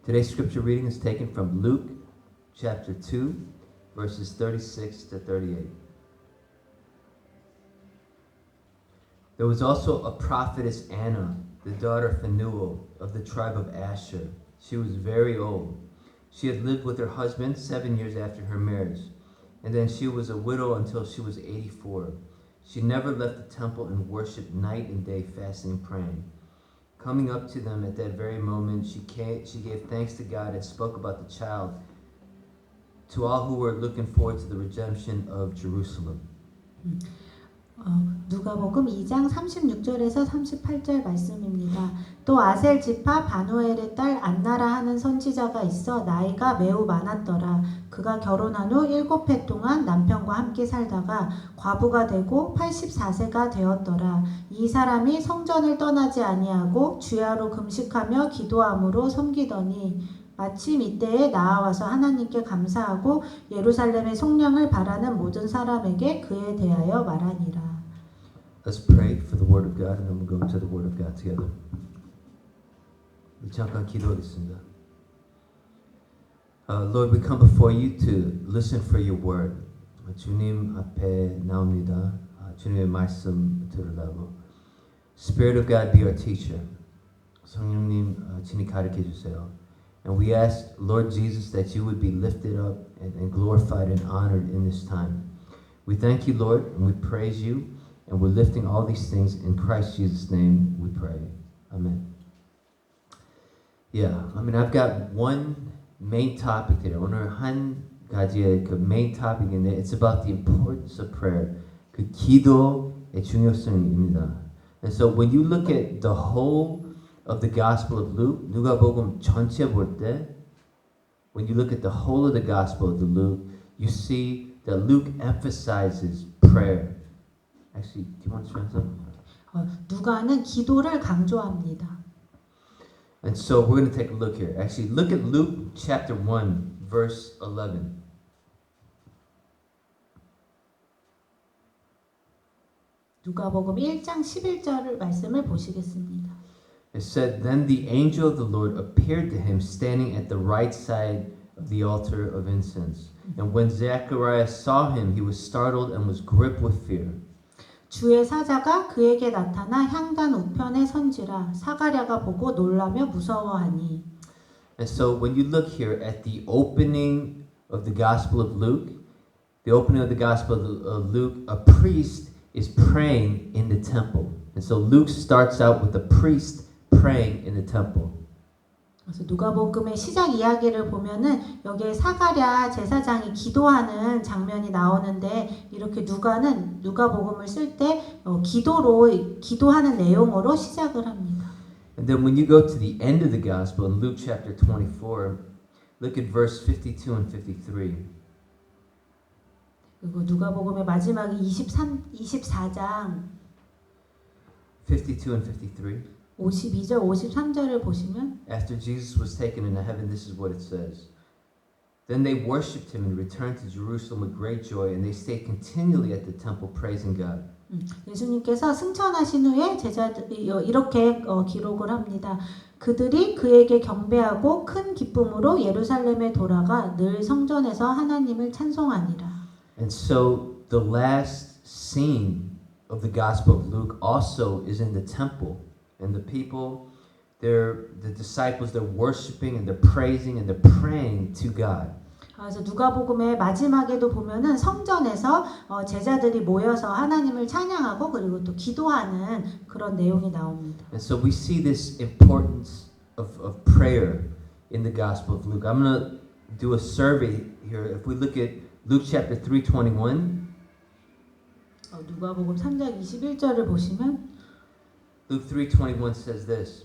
Today's scripture reading is taken from Luke chapter 2, verses 36 to 38. There was also a prophetess Anna, the daughter of Phanuel of the tribe of Asher. She was very old. She had lived with her husband 7 years after her marriage, and then she was a widow until she was 84. She never left the temple and worshiped night and day, fasting and praying. Coming up to them at that very moment, she gave thanks to God and spoke about the child to all who were looking forward to the redemption of Jerusalem. 누가복음 2장 36절에서 38절 말씀입니다. 또 아셀 지파 바누엘의 딸 안나라 하는 선지자가 있어 나이가 매우 많았더라. 그가 결혼한 후 7해 동안 남편과 함께 살다가 과부가 되고 84세가 되었더라. 이 사람이 성전을 떠나지 아니하고 주야로 금식하며 기도함으로 섬기더니 마침 이때에 나아와서 하나님께 감사하고 예루살렘의 속량을 바라는 모든 사람에게 그에 대하여 말하니라. Let's pray for the word of God and then we'll go to the word of God together. 잠깐 기도하겠습니다. Lord, we come before you to listen for your word. 주님 앞에 나옵니다. 주님의 말씀 들으라고. Spirit of God be our teacher. 성령님 친히 가르쳐 주세요. And we ask, Lord Jesus, that you would be lifted up and glorified and honored in this time. We thank you, Lord, and we praise you, and we're lifting all these things in Christ Jesus' name we pray. Amen. Yeah, I've got one main topic today. 오늘 한 가지의 그 main topic인데 it's about the importance of prayer. 그 기도의 중요성입니다. And so when you look at the whole of the Gospel of Luke, 누가복음 전체 볼 때, when you look at the whole of the Gospel of Luke, you see that Luke emphasizes prayer. Actually, do you want to translate? 누가는 기도를 강조합니다. And so we're going to take a look here. Actually, look at Luke chapter 1, verse 11. 누가복음 1장 11절 말씀을 보시겠습니다. It said, Then the angel of the Lord appeared to him standing at the right side of the altar of incense. And when Zechariah saw him, he was startled and was gripped with fear. 주의 사자가 그에게 나타나 향단 우편에 선지라 사가랴가 보고 놀라며 무서워하니. And so when you look here at the opening of the Gospel of Luke, the opening of the Gospel of Luke, a priest is praying in the temple. And so Luke starts out with a priest praying in the temple. 그래서 누가복음의 시작 이야기를 보면은 여기에 사가랴 제사장이 기도하는 장면이 나오는데 이렇게 누가복음을 쓸 때 기도하는 내용으로 시작을 합니다. And then when you go to the end of the gospel in Luke chapter 24, look at verse 52 and 53. 그리고 누가복음의 마지막이 24장 52 and 53. 52절 53절을 보시면 After Jesus was taken into heaven, this is what it says. Then they worshipped him and returned to Jerusalem with great joy, and they stayed continually at the temple praising God. 예수님께서 승천하신 후에 제자들이 이렇게 기록을 합니다. 그들이 그에게 경배하고 큰 기쁨으로 예루살렘에 돌아가 늘 성전에서 하나님을 찬송하니라. And so the last scene of the Gospel of Luke also is in the temple. And the people, the disciples, they're worshiping and they're praising and they're praying to God. 그래서 누가복음의 마지막에도 보면은 성전에서 제자들이 모여서 하나님을 찬양하고 그리고 또 기도하는 그런 내용이 나옵니다. And so we see this importance of prayer in the Gospel of Luke. I'm going to do a survey here. If we look at Luke chapter 3:21, 누가복음 3장 21절을 보시면 Luke 3:21 says this.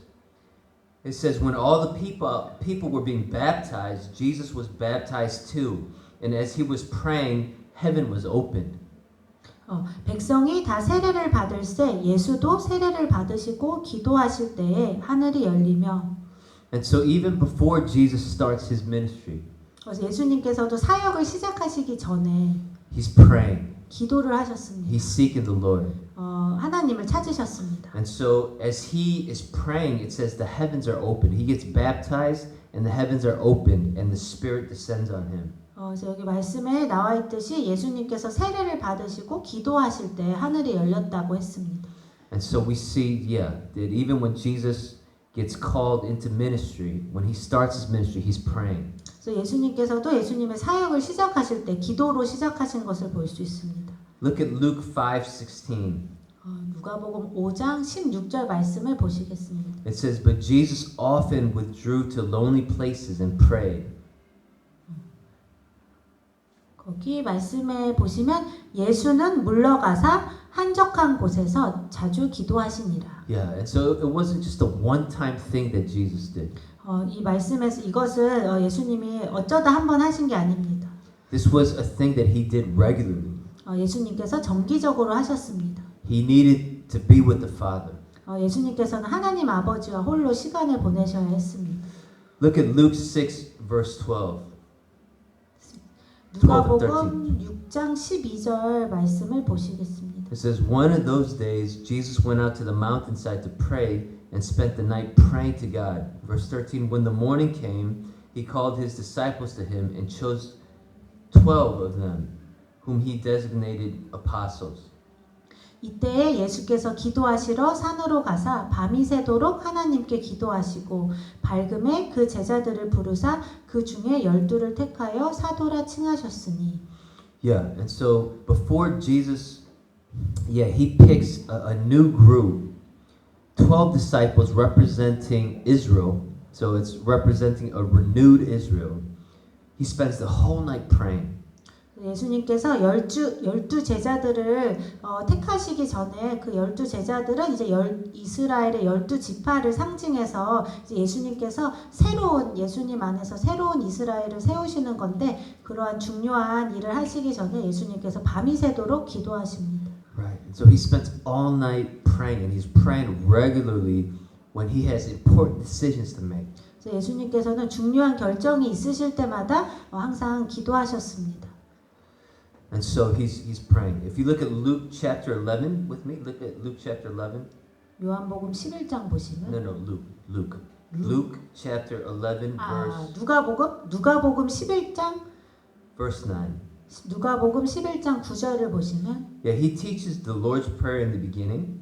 It says, when all the people were being baptized, Jesus was baptized too. And as he was praying, heaven was opened. 백성이 다 세례를 받을새 예수도 세례를 받으시고 기도하실 때에 하늘이 열리며. And so even before Jesus starts his ministry, 그래서 예수님께서도 사역을 시작하시기 전에 he's praying. 기도를 하셨습니다. He's seeking the Lord. 하나님을 찾으셨습니다. And so as he is praying, it says the heavens are open. He gets baptized and the heavens are opened and the Spirit descends on him. 그래서 여기 말씀에 나와 있듯이 예수님께서 세례를 받으시고 기도하실 때 하늘이 열렸다고 했습니다. And so we see, that even when Jesus gets called into ministry, when he starts his ministry, he's praying. 그래서 예수님께서도 예수님의 사역을 시작하실 때 기도로 시작하신 것을 볼 수 있습니다. Look at Luke 5:16. 누가복음 5장 16절 말씀을 보시겠습니다. It says, "But Jesus often withdrew to lonely places and prayed." 거기 말씀에 보시면 예수는 물러가사 한적한 곳에서 자주 기도하시니라. Yeah, and so it wasn't just a one-time thing that Jesus did. 이 말씀에서 이것을 예수님이 어쩌다 한번 하신 게 아닙니다. This was a thing that he did regularly. 예수님께서 정기적으로 하셨습니다. He needed to be with the Father. 예수님께서는 하나님 아버지와 홀로 시간을 보내셔야 했습니다. Look at Luke 6 verse 12. 누가복음 6장 12절 말씀을 보시겠습니다. It says, "One of those days Jesus went out to the mountainside to pray and spent the night praying to God." Verse 13, "When the morning came, he called his disciples to him and chose 12 of them, whom he designated apostles." 이때에 예수께서 기도하시러 산으로 가사 밤이 새도록 하나님께 기도하시고 밝음에 그 제자들을 부르사 그 중에 12를 택하여 사도라 칭하셨으니. Yeah, and so before Jesus, he picks a new group, 12 disciples representing Israel. So it's representing a renewed Israel. He spends the whole night praying. 예수님께서 12 제자들을 택하시기 전에 그 12 제자들은 이제 이스라엘의 12지파를 상징해서 이제 예수님께서 예수님 안에서 새로운 이스라엘을 세우시는 건데 그러한 중요한 일을 하시기 전에 예수님께서 밤이 새도록 기도하십니다. Right. And so he spends all night praying and he's praying regularly when he has important decisions to make. 그래서 예수님께서는 중요한 결정이 있으실 때마다 항상 기도하셨습니다. And so he's praying. If you look at Luke chapter 11 with me, look at Luke chapter 11. 요한복음 11장 보시면 No, Luke chapter 11 verse 누가복음 11장 verse 9. 누가복음 11장 9절을 보시면 He teaches the Lord's Prayer in the beginning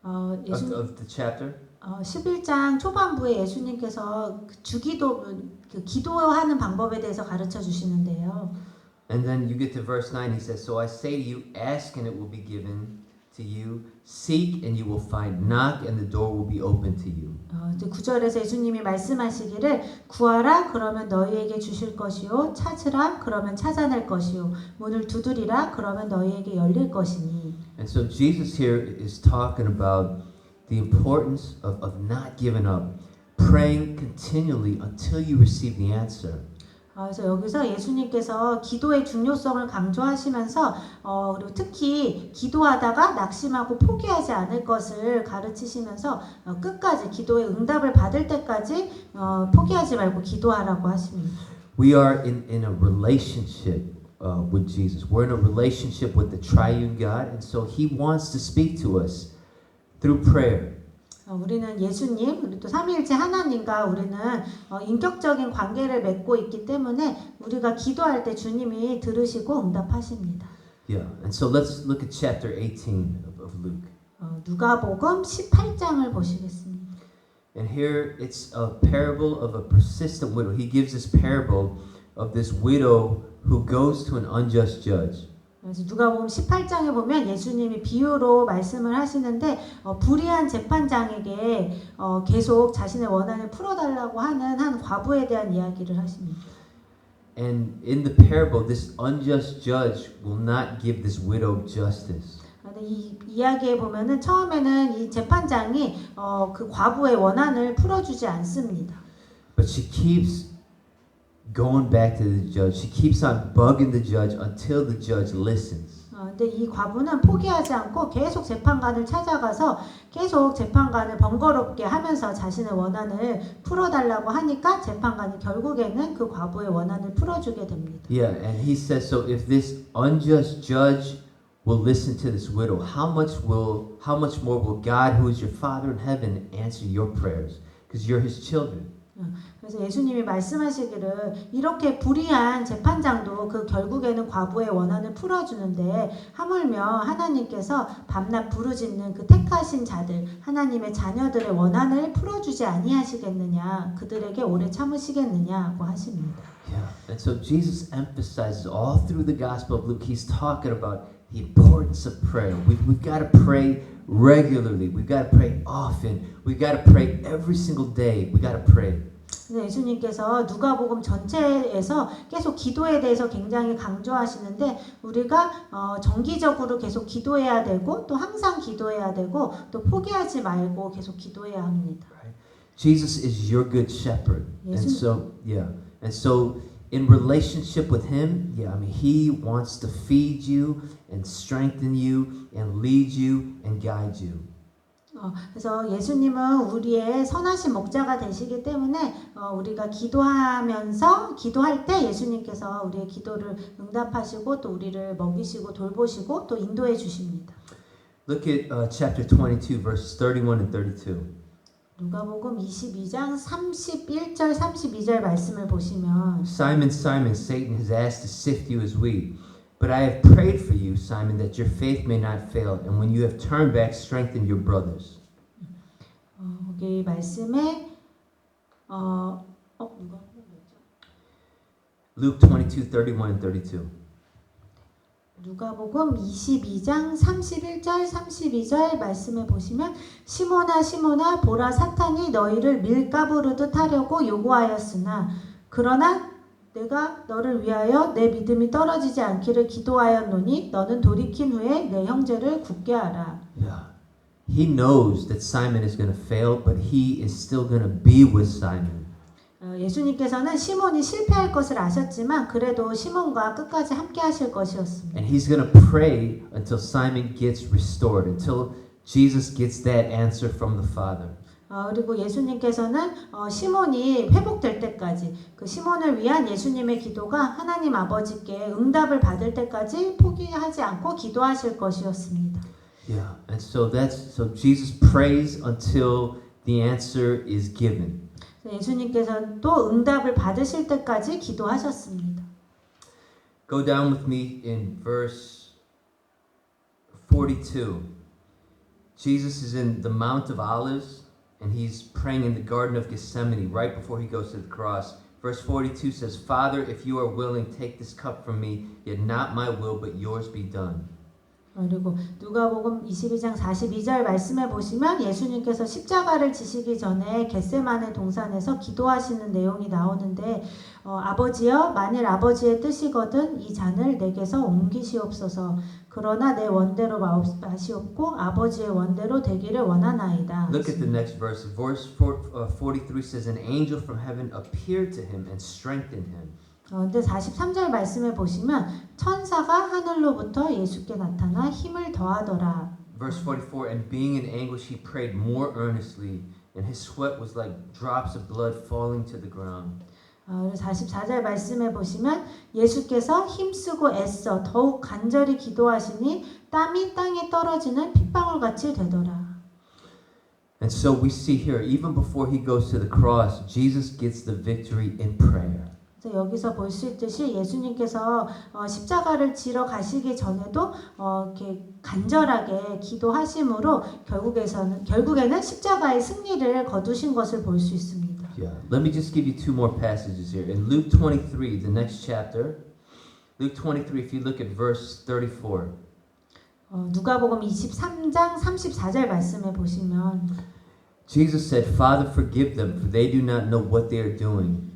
of the chapter. 11장 초반부에 예수님께서 기도하는 방법에 대해서 가르쳐 주시는데요. And then you get to verse 9, he says, "So I say to you, ask and it will be given to you. Seek and you will find. Knock and the door will be open to you." 9절에서 예수님이 말씀하시기를 구하라 그러면 너희에게 주실 것이요 찾으라 그러면 찾아낼 것이요 문을 두드리라 그러면 너희에게 열릴 것이니. And so Jesus here is talking about the importance of not giving up, praying continually until you receive the answer. 그래서 여기서 예수님께서 기도의 중요성을 강조하시면서 그리고 특히 기도하다가 낙심하고 포기하지 않을 것을 가르치시면서 끝까지 기도의 응답을 받을 때까지 포기하지 말고 기도하라고 하십니다. We are in a relationship with Jesus. We're in a relationship with the triune God, and so He wants to speak to us through prayer. 우리는 예수님, 그리고 또 삼위일체 하나님과 우리는 인격적인 관계를 맺고 있기 때문에 우리가 기도할 때 주님이 들으시고 응답하십니다. Yeah, and so let's look at chapter 18 of Luke. 누가복음 18장을 보시겠습니다. And here it's a parable of a persistent widow. He gives this parable of this widow who goes to an unjust judge. 그래서 누가복음 18장에 보면 예수님이 비유로 말씀을 하시는데 불의한 재판장에게 계속 자신의 원한을 풀어달라고 하는 한 과부에 대한 이야기를 하십니다. And in the parable, this unjust judge will not give this widow justice. 이 이야기에 보면은 처음에는 이 재판장이 그 과부의 원한을 풀어주지 않습니다. But she keeps going back to the judge. She keeps on bugging the judge until the judge listens. 근데 이 과부는 포기하지 않고 계속 재판관을 찾아가서 계속 재판관을 번거롭게 하면서 자신의 원한을 풀어달라고 하니까 재판관이 결국에는 그 과부의 원한을 풀어주게 됩니다. Yeah, and he says, so if this unjust judge will listen to this widow, how much more will God, who is your Father in heaven, answer your prayers? Because you're His children. 그래서 예수님이 말씀하시기를 이렇게 불의한 재판장도 그 결국에는 과부의 원한을 풀어주는데 하물며 하나님께서 밤낮 부르짖는 그 택하신 자들 하나님의 자녀들의 원한을 풀어주지 아니하시겠느냐 그들에게 오래 참으시겠느냐고 하십니다. Yeah, and so Jesus emphasizes all through the Gospel of Luke, He's talking about the importance of prayer. We've got to pray regularly. We've got to pray often. We've got to pray every single day. We've got to pray. 그래서 예수님께서 누가복음 전체에서 계속 기도에 대해서 굉장히 강조하시는데 우리가 정기적으로 계속 기도해야 되고 또 항상 기도해야 되고 또 포기하지 말고 계속 기도해야 합니다. Right? Jesus is your good shepherd. And so in relationship with Him, He wants to feed you and strengthen you and lead you and guide you. 그래서 예수님은 우리의 선하신 목자가 되시기 때문에 우리가 기도하면서 기도할 때 예수님께서 우리의 기도를 응답하시고 또 우리를 먹이시고 돌보시고 또 인도해 주십니다. Look at chapter 22, verses 31 and 32. 누가복음 22장 31절 32절 말씀을 보시면 Simon, Simon, Satan has asked to sift you as wheat. But I have prayed for you, Simon, that your faith may not fail. And when you have turned back, strengthen your brothers. 여기 말씀에 Luke 22, 31 and 32. 누가복음 22장 31절 32절 말씀에 보시면 시몬아 시몬아 보라 사탄이 너희를 밀가부르듯 하려고 요구하였으나 그러나 내가 너를 위하여 내 믿음이 떨어지지 않기를 기도하였노니 너는 돌이킨 후에 내 형제를 굳게 하라. Yeah. He knows that Simon is going to fail, but he is still going to be with Simon. 예수님께서는 시몬이 실패할 것을 아셨지만 그래도 시몬과 끝까지 함께 하실 것이었습니다. And he's going to pray until Simon gets restored, until Jesus gets that answer from the Father. 그리고 예수님께서는 시몬이 회복될 때까지 그 시몬을 위한 예수님의 기도가 하나님 아버지께 응답을 받을 때까지 포기하지 않고 기도하실 것이었습니다. Yeah, and so Jesus prays until the answer is given. 예수님께서는 또 응답을 받으실 때까지 기도하셨습니다. Go down with me in verse 42. Jesus is in the Mount of Olives. And he's praying in the Garden of Gethsemane right before he goes to the cross. Verse 42 says, Father, if you are willing, take this cup from me, yet not my will, but yours be done. 그리고 누가복음 22장 42절 말씀에 보시면 예수님께서 십자가를 지시기 전에 겟세마네 동산에서 기도하시는 내용이 나오는데 아버지여 만일 아버지의 뜻이거든 이 잔을 내게서 옮기시옵소서 그러나 내 원대로 마시옵고 아버지의 원대로 되기를 원하나이다. Look at the next verse. Verse 43 says, An angel from heaven appeared to him and strengthened him. 근데 43절 말씀에 보시면 천사가 하늘로부터 예수께 나타나 힘을 더하더라. Verse 44, And being in anguish he prayed more earnestly, and his sweat was like drops of blood falling to the ground. 44절 말씀에 보시면 예수께서 힘쓰고 애써 더욱 간절히 기도하시니 땀이 땅에 떨어지는 핏방울같이 되더라. And so we see here, even before he goes to the cross, Jesus gets the victory in prayer. 그래서 여기서 볼 수 있듯이 예수님께서 십자가를 지러 가시기 전에도 이렇게 간절하게 기도하심으로 결국에는 십자가의 승리를 거두신 것을 볼 수 있습니다. Yeah. Let me just give you two more passages here. In Luke 23, the next chapter, Luke 23, if you look at verse 34. 누가복음 23장 34절 말씀에 보시면 Jesus said, Father, forgive them, for they do not know what they are doing.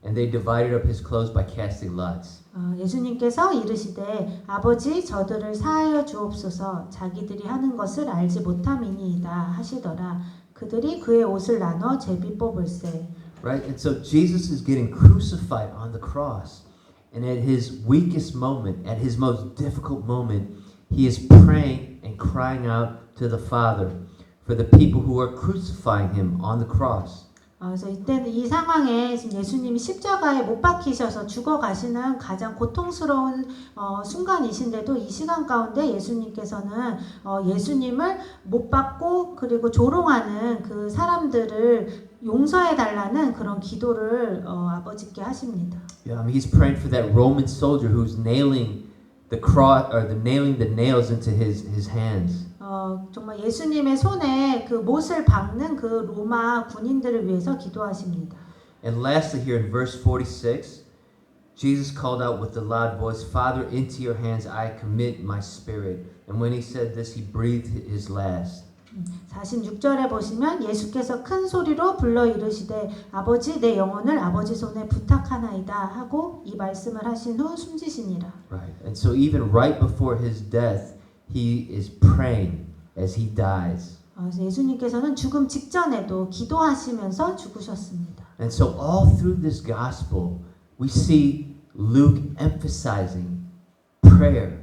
And they divided up his clothes by casting lots. 예수님께서 이르시되 아버지 저들을 사하여 주옵소서 자기들이 하는 것을 알지 못함이니이다 하시더라. 그들이 그의 옷을 나눠 제비 뽑을세. Right? And so Jesus is getting crucified on the cross. And at his weakest moment, at his most difficult moment, he is praying and crying out to the Father for the people who are crucifying him on the cross. 그래서 이때는 이 상황에 지금 예수님이 십자가에 못 박히셔서 죽어가시는 가장 고통스러운 순간이신데도 이 시간 가운데 예수님께서는 예수님을 못 박고 그리고 조롱하는 그 사람들을 용서해 달라는 그런 기도를 아버지께 하십니다. Yeah, I mean, he's praying for that Roman soldier who's nailing the cross or nailing the nails into his hands. 정말 예수님의 손에 그 못을 박는 그 로마 군인들을 위해서 기도하십니다. And lastly, here in verse 46, Jesus called out with a loud voice, "Father, into your hands I commit my spirit." And when he said this, he breathed his last. 46절에 보시면 예수께서 큰 소리로 불러 이르시되 아버지 내 영혼을 아버지 손에 부탁하나이다 하고 이 말씀을 하신 후 숨지시니라. Right. And so even right before his death, he is praying as he dies. 그래서 예수님께서는 죽음 직전에도 기도하시면서 죽으셨습니다. And so all through this gospel, we see Luke emphasizing prayer.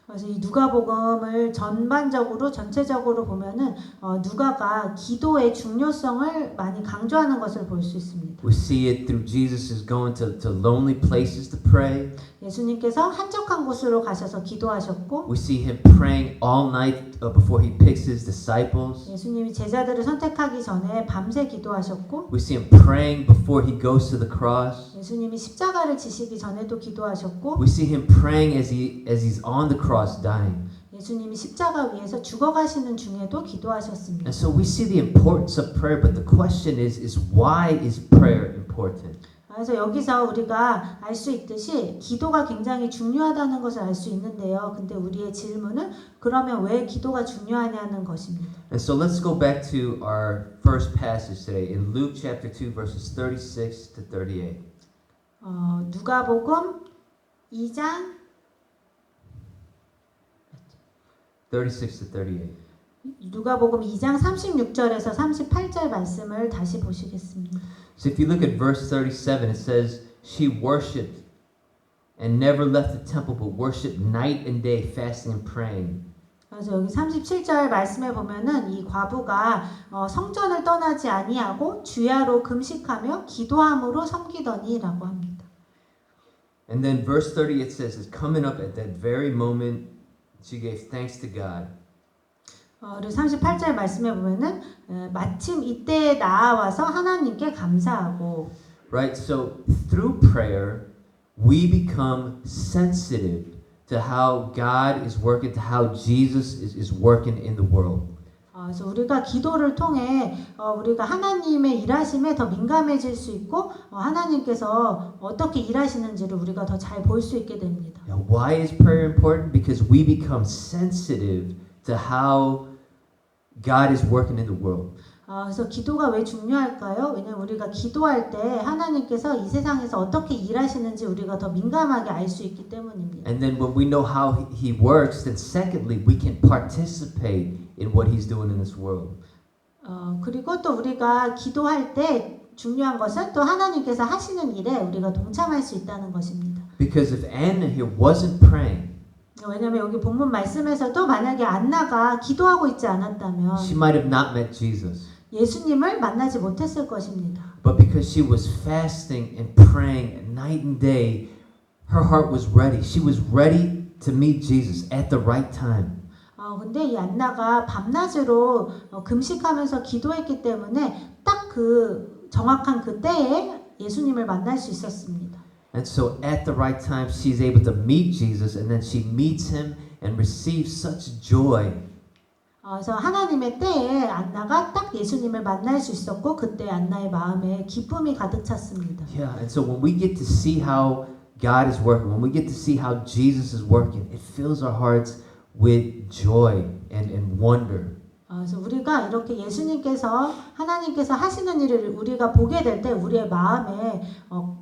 그래서 이 누가복음을 전체적으로 보면은 누가가 기도의 중요성을 많이 강조하는 것을 볼 수 있습니다. We see it through Jesus is going to lonely places to pray. 예수님께서 한적한 곳으로 가셔서 기도하셨고, We see him praying all night before he picks his disciples. 예수님이 제자들을 선택하기 전에 밤새 기도하셨고, We see him praying before he goes to the cross. 예수님이 십자가를 지시기 전에도 기도하셨고, We see him praying as he's on the cross dying. 예수님이 십자가 위에서 죽어가시는 중에도 기도하셨습니다. And so we see the importance of prayer, but the question is why is prayer important? 그래서 여기서 우리가 알 수 있듯이 기도가 굉장히 중요하다는 것을 알 수 있는데요. 근데 우리의 질문은 그러면 왜 기도가 중요하냐는 것입니다. And so let's go back to our first passage today in Luke chapter 2 verses 36 to 38. 누가복음 2장 36 to 38. 누가복음 2장 36절에서 38절 말씀을 다시 보시겠습니다. So if you look at verse 37, it says, "She worshipped and never left the temple, but worshipped night and day, fasting and praying." 그래서 여기 37절 말씀에 보면은 이 과부가 성전을 떠나지 아니하고 주야로 금식하며 기도함으로 섬기더니라고 합니다. And then verse 30 it says, "Is coming up at that very moment, she gave thanks to God." 그리고 38절 말씀에 보면은 마침 이때에 나와서 하나님께 감사하고. Right? So through prayer, we become sensitive to how God is working, to how Jesus is working in the world. 그래서 우리가 기도를 통해 우리가 하나님의 일하심에 더 민감해질 수 있고 하나님께서 어떻게 일하시는지를 우리가 더 잘 볼 수 있게 됩니다. Now, why is prayer important? Because we become sensitive to how God is working in the world. 그래서 기도가 왜 중요할까요? 왜냐하면 우리가 기도할 때 하나님께서 이 세상에서 어떻게 일하시는지 우리가 더 민감하게 알 수 있기 때문입니다. And then when we know how He works, then secondly, we can participate in what He's doing in this world. 그리고 또 우리가 기도할 때 중요한 것은 또 하나님께서 하시는 일에 우리가 동참할 수 있다는 것입니다. Because if Anna here wasn't praying, 왜냐하면 여기 본문 말씀에서도 만약에 안나가 기도하고 있지 않았다면 she might have not met Jesus. 예수님을 만나지 못했을 것입니다. But because she was fasting and praying night and day, her heart was ready. She was ready to meet Jesus at the right time. 근데 이 안나가 밤낮으로 금식하면서 기도했기 때문에 딱 그 정확한 그 때에 예수님을 만날 수 있었습니다. And so at the right time, she's able to meet Jesus, and then she meets him and receives such joy. 그래서 하나님의 때에 안나가 딱 예수님을 만날 수 있었고 그때 안나의 마음에 기쁨이 가득 찼습니다. Yeah, and so when we get to see how God is working, when we get to see how Jesus is working, it fills our hearts with joy and wonder. 그래서 우리가 이렇게 예수님께서 하나님께서 하시는 일을 우리가 보게 될 때 우리의 마음에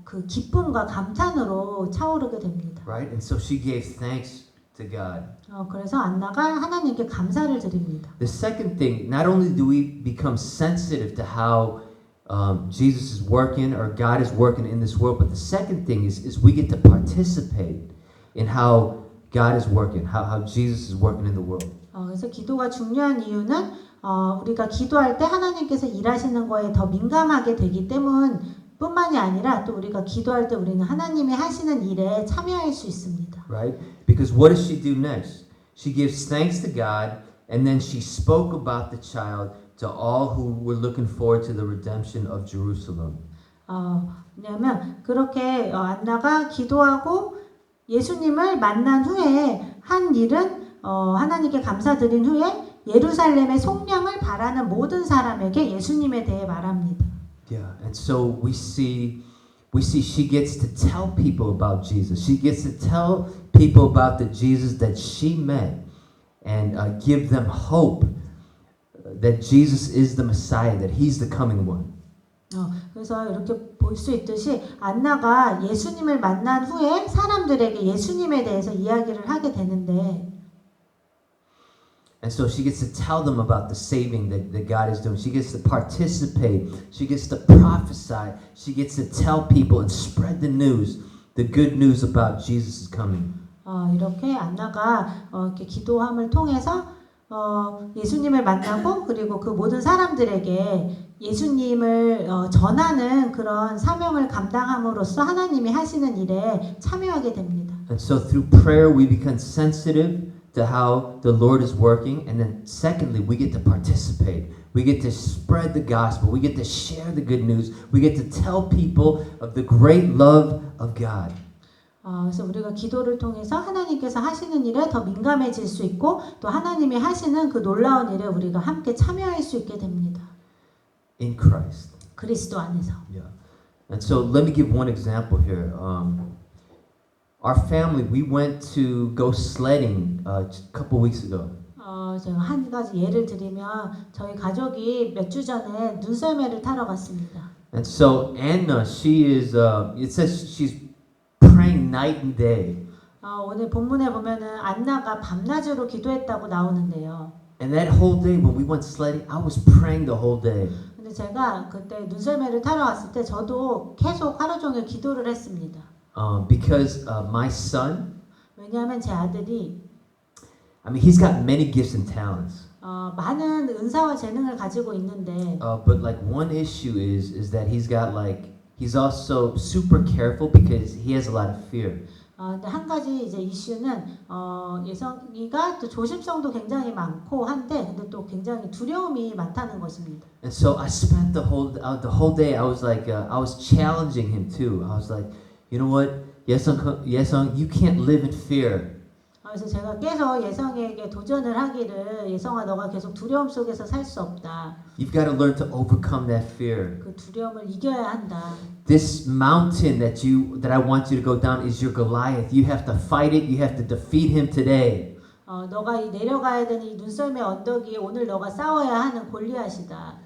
그 기쁨과 감탄으로 차오르게 됩니다. Right? And so she gave thanks to God. 그래서 안나가 하나님께 감사를 드립니다. The second thing, not only do we become sensitive to how Jesus is working or God is working in this world, but the second thing is we get to participate in how God is working, how Jesus is working in the world. 그래서 기도가 중요한 이유는 우리가 기도할 때 하나님께서 일하시는 거에 더 민감하게 되기 뿐만이 아니라 또 우리가 기도할 때 우리는 하나님이 하시는 일에 참여할 수 있습니다. Right? Because what does she do next? She gives thanks to God, and then she spoke about the child to all who were looking forward to the redemption of Jerusalem. 왜냐하면 그렇게 안나가 기도하고 예수님을 만난 후에 한 일은 하나님께 감사드린 후에 예루살렘의 속량을 바라는 모든 사람에게 예수님에 대해 말합니다. Yeah, and so we see she gets to tell people about Jesus. She gets to tell people about the Jesus that she met and give them hope that Jesus is the Messiah, that He's the coming one. 그래서 이렇게 볼 수 있듯이 안나가 예수님을 만난 후에 사람들에게 예수님에 대해서 이야기를 하게 되는데 And so she gets to tell them about the saving that God is doing. She gets to participate. She gets to prophesy. She gets to tell people and spread the news, the good news about Jesus' coming. 이렇게 안나가 이렇게 기도함을 통해서 예수님을 만나고 그리고 그 모든 사람들에게 예수님을 전하는 그런 사명을 감당함으로써 하나님이 하시는 일에 참여하게 됩니다. And so through prayer we become sensitive to how the Lord is working, and then secondly we get to participate. We get to spread the gospel. We get to share the good news. We get to tell people of the great love of God. 그래서 우리가 기도를 통해서 하나님께서 하시는 일에 더 민감해질 수 있고 또 하나님이 하시는 그 놀라운 일에 우리가 함께 참여할 수 있게 됩니다. In Christ. 그리스도 안에서. Yeah. And so let me give one example here. Our family, we went to go sledding a couple weeks ago. 제가 한 가지 예를 들면 저희 가족이 몇 주 전에 눈썰매를 타러 갔습니다. And so Anna, she is, it says she's praying night and day. 오늘 본문에 보면은 안나가 밤낮으로 기도했다고 나오는데요. And that whole day when we went sledding, I was praying the whole day. 근데 제가 그때 눈썰매를 타러 갔을 때 저도 계속 하루 종일 기도를 했습니다. Because my son, 왜냐하면 제 아들이 I mean, he's got many gifts and talents. 많은 은사와 재능을 가지고 있는데 But like one issue is that he's also super careful because he has a lot of fear. 근데 한 가지 이제 이슈는 예성이가 또 조심성도 굉장히 많고 한데 근데 또 굉장히 두려움이 많다는 것입니다. And so I spent the whole day I was like I was challenging him too. I was like, you know what, 예성, you can't live in fear. 그래서 제가 계속 예성에게 도전을 하기를 예성아 너가 계속 두려움 속에서 살 수 없다. You've got to learn to overcome that fear. 그 두려움을 이겨야 한다. This mountain that I want you to go down is your Goliath. You have to fight it. You have to defeat him today. 너가 이 내려가야 되는 이 눈썰매 언덕이 오늘 너가 싸워야 하는 골리앗이다.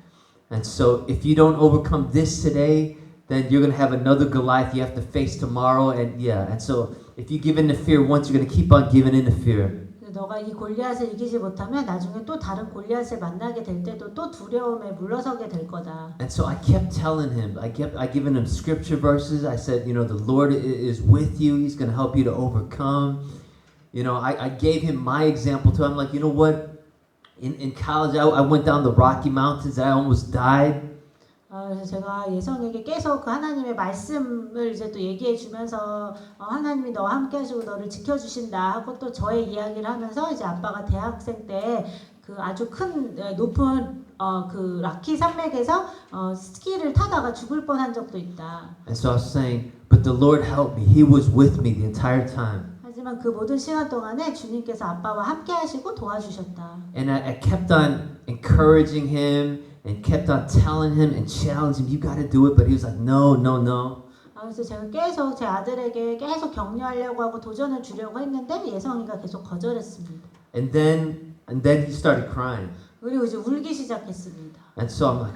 And so if you don't overcome this today, then you're going to have another Goliath you have to face tomorrow. And so if you give in to fear once, you're going to keep on giving in to fear. 너가 이 골리앗을 이기지 못하면 나중에 또 다른 골리앗을 만나게 될 때도 또 두려움에 물러서게 될 거다. And so I kept telling him, I given him scripture verses. I said, you know, the Lord is with you. He's going to help you to overcome. You know, I gave him my example too. I'm like, you know what? In college, I went down the Rocky Mountains. I almost died. 그래서 제가 예성에게 계속 그 하나님의 말씀을 이제 또 얘기해 주면서 하나님이 너와 함께 하시고 너를 지켜주신다 하고 또 저의 이야기를 하면서 이제 아빠가 대학생 때 그 아주 큰 높은 그 라키 산맥에서 스키를 타다가 죽을 뻔한 적도 있다. And so I was saying, but the Lord helped me. He was with me the entire time. 하지만 그 모든 시간 동안에 주님께서 아빠와 함께 하시고 도와주셨다. And I kept on encouraging him. And kept on telling him and challenging him, you got to do it. But he was like, no. 그래서 제가 계속 제 아들에게 계속 격려하려고 하고 도전을 주려고 했는데 예성이가 계속 거절했습니다. And then he started crying. 그리고 이제 울기 시작했습니다. And so I'm like,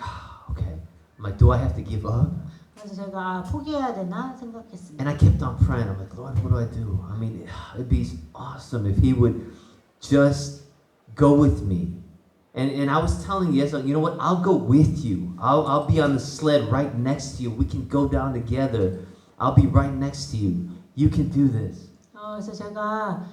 okay. I'm like, do I have to give up? 그래서 제가 포기해야 되나 생각했습니다. And I kept on praying. I'm like, Lord, what do I do? I mean, it'd be awesome if he would just go with me. And I was telling Yeson, you know what? I'll go with you. I'll be on the sled right next to you. We can go down together. I'll be right next to you. You can do this. 그래서 제가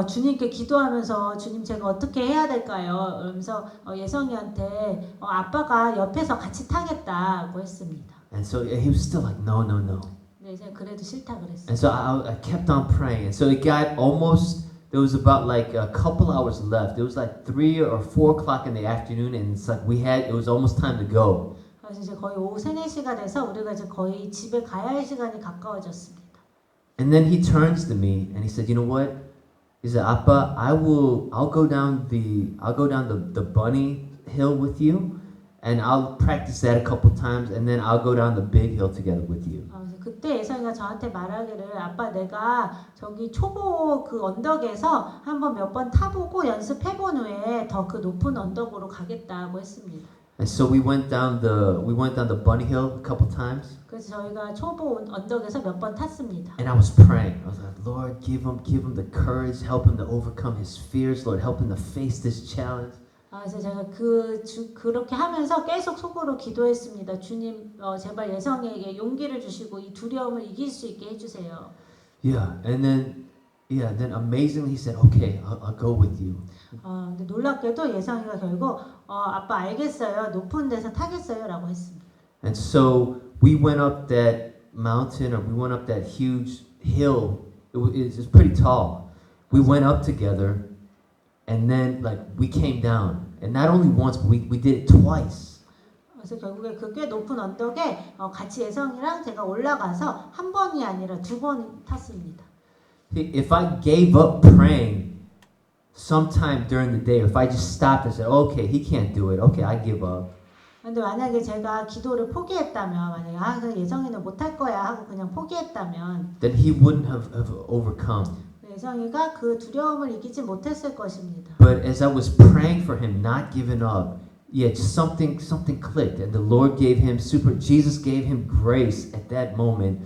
주님께 기도하면서 주님 제가 어떻게 해야 될까요? 그러면서 예성이한테 아빠가 옆에서 같이 타겠다고 했습니다. And so he was still like, no, no, no. 네, 제가 그래도 싫다 그랬어요. And so I kept on praying. And so it got almost, there was about like a couple hours left. It was like 3 or 4 o'clock in the afternoon, and it's like it was almost time to go. 그래서 이제 거의 오후 3, 4시가 돼서 우리가 이제 거의 집에 가야 할 시간이 가까워졌습니다. And then he turns to me and he said, you know what? He said, Appa, I'll go down the bunny hill with you, and I'll practice that a couple times, and then I'll go down the big hill together with you. 그래서 그때 예성이가 저한테 말하기를 아빠 내가 저기 초보 그 언덕에서 한번 몇 번 타보고 연습해본 후에 더 그 높은 언덕으로 가겠다고 했습니다. And so we went down the bunny hill a couple times. 그래서 저희가 초보 언덕에서 몇 번 탔습니다. And I was praying. I was like, Lord, give him the courage, help him to overcome his fears. Lord, help him to face this challenge. 그래서 제가 그렇게 하면서 계속 속으로 기도했습니다. 주님, 제발 예성에게 용기를 주시고 이 두려움을 이길 수 있게 해주세요. Then amazingly he said, okay, I'll go with you. 근데 놀랍게도 예성이가 결국 아빠 알겠어요. 높은 데서 타겠어요라고 했습니다. And so we went up that mountain, or we went up that huge hill. It was pretty tall. We went up together, and then like we came down, and not only once, but we did it twice. 그래서 결국에 그 꽤 높은 언덕에 같이 예성이랑 제가 올라가서 한 번이 아니라 2번 탔습니다. If I gave up praying sometime during the day, if I just stopped and said, okay, he can't do it, okay, I give up. 근데 만약에 제가 기도를 포기했다면, 만약에 예성이는 못할 거야 하고 그냥 포기했다면, then he wouldn't have overcome. 예성이가 그 두려움을 이기지 못했을 것입니다. But as I was praying for him, not giving up, just something clicked, and the Lord Jesus gave him grace at that moment,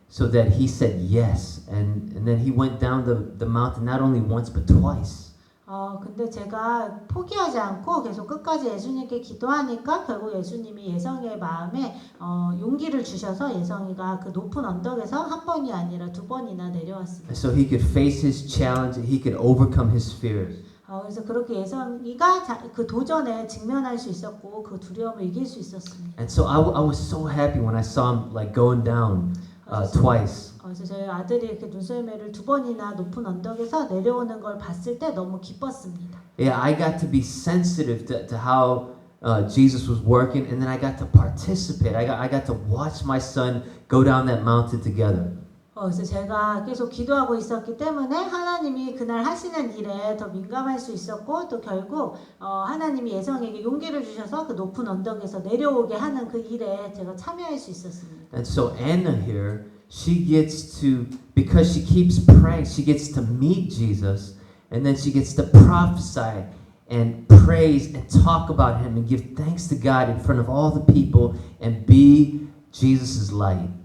so that he said yes, and then he went down the mountain not only once but twice. 근데 제가 포기하지 않고 계속 끝까지 예수님께 기도하니까 결국 예수님이 예성이의 마음에 용기를 주셔서 예성이가 그 높은 언덕에서 한 번이 아니라 2번이나 내려왔습니다. So he could face his challenge, he could overcome his fears. 그래서 그렇게 예성이가 그 도전에 직면할 수 있었고 그 두려움을 이길 수 있었습니다. And so I was so happy when I saw him like going down twice. 그래서 저희 아들이 이렇게 눈썰매를 2번이나 높은 언덕에서 내려오는 걸 봤을 때 너무 기뻤습니다. I got to be sensitive to how Jesus was working, and then I got to participate. I got to watch my son go down that mountain together. 그래서 제가 계속 기도하고 있었기 때문에 하나님이 그날 하시는 일에 더 민감할 수 있었고 또 결국 하나님이 예성에게 용기를 주셔서 그 높은 언덕에서 내려오게 하는 그 일에 제가 참여할 수 있었습니다. And so Anna here, she gets to, because she keeps praying, she gets to meet Jesus, and then she gets to prophesy and praise and talk about him and give thanks to God in front of all the people and be Jesus' light.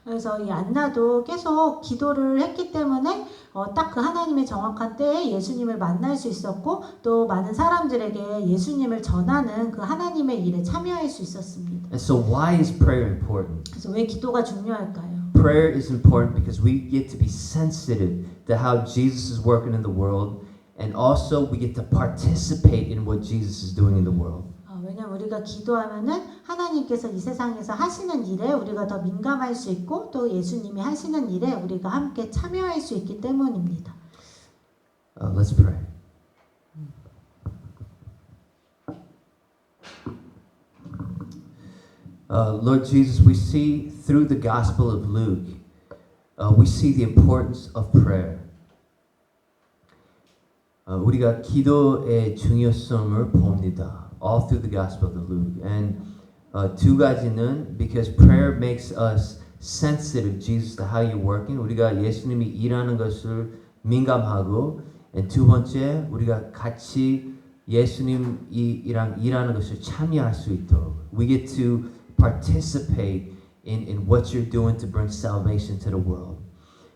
그래서 이 안나도 계속 기도를 했기 때문에 딱 그 하나님의 정확한 때에 예수님을 만날 수 있었고 또 많은 사람들에게 예수님을 전하는 그 하나님의 일에 참여할 수 있었습니다. And so why is prayer important? 그래서 왜 기도가 중요할까요? Prayer is important because we get to be sensitive to how Jesus is working in the world, and also we get to participate in what Jesus is doing in the world. 왜냐면 우리가 기도하면은 하나님께서 이 세상에서 하시는 일에 우리가 더 민감할 수 있고 또 예수님이 하시는 일에 우리가 함께 참여할 수 있기 때문입니다. Let's pray. Lord Jesus, we see through the Gospel of Luke, we see the importance of prayer. 우리가 기도의 중요성을 봅니다. All through the Gospel of Luke. And 두 가지는 because prayer makes us sensitive, Jesus, to how you're working. 우리가 예수님이 일하는 것을 민감하고, and 두 번째, 우리가 같이 예수님이랑 일하는 것을 참여할 수 있도록. We get to participate in what you're doing to bring salvation to the world.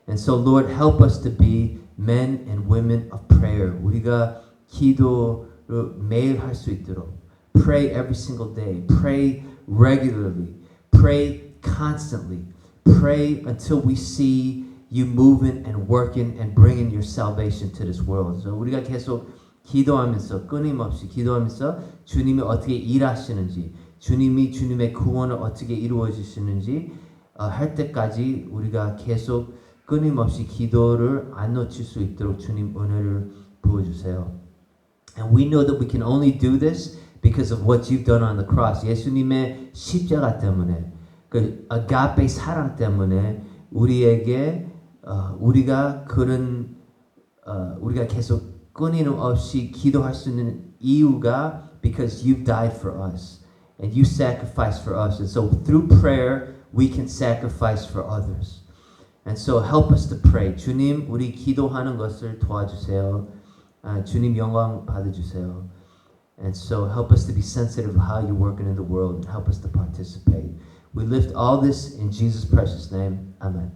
And so, Lord, help us to be men and women of prayer. 우리가 기도를 매일 할 수 있도록. Pray every single day. Pray regularly. Pray constantly. Pray until we see you moving and working and bringing your salvation to this world. So 우리가 계속 기도하면서 끊임없이 기도하면서 주님이 어떻게 일하시는지 주님이 주님의 구원을 어떻게 이루어 주시는지 할 때까지 우리가 계속 끊임없이 기도를 안 놓칠 수 있도록 주님 은혜를 부어주세요. And we know that we can only do this because of what you've done on the cross. 예수님의 십자가 때문에 그 아가페 사랑 때문에 우리에게 우리가 그런 우리가 계속 끊임없이 기도할 수 있는 이유가 because you died for us and you sacrificed for us. And so through prayer we can sacrifice for others. And so help us to pray. 주님, 우리 기도하는 것을 도와주세요. 주님 영광 받아주세요. And so help us to be sensitive to how you're working in the world and help us to participate. We lift all this in Jesus' precious name. Amen.